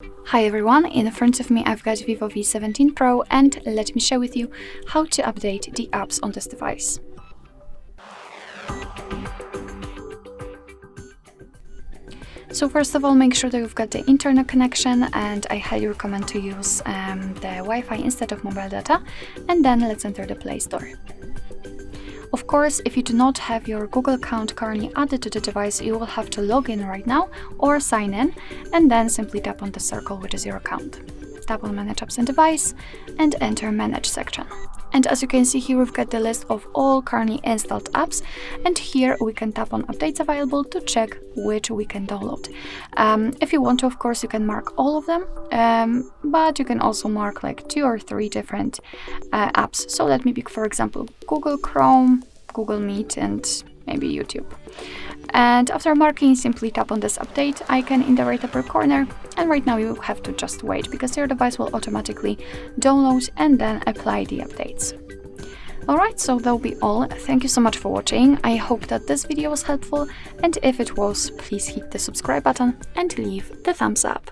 Hi everyone, in front of me I've got Vivo V17 Pro and let me share with you how to update the apps on this device. So first of all, make sure that you've got the internet connection, and I highly recommend to use the Wi-Fi instead of mobile data, and then let's enter the Play Store. Of course, if you do not have your Google account currently added to the device, you will have to log in right now or sign in, and then simply tap on the circle which is your account. Tap on Manage Apps and Device and enter Manage section. And as you can see here, we've got the list of all currently installed apps, and here we can tap on Updates Available to check which we can download. If you want to, of course, you can mark all of them, but you can also mark like 2 or 3 different apps. So let me pick, for example, Google Chrome, Google Meet, and maybe YouTube. And after marking, simply tap on this update icon in the right upper corner, and right now you have to just wait because your device will automatically download and then apply the updates. Alright, so that'll be all. Thank you so much for watching. I hope that this video was helpful, and if it was, please hit the subscribe button and leave the thumbs up.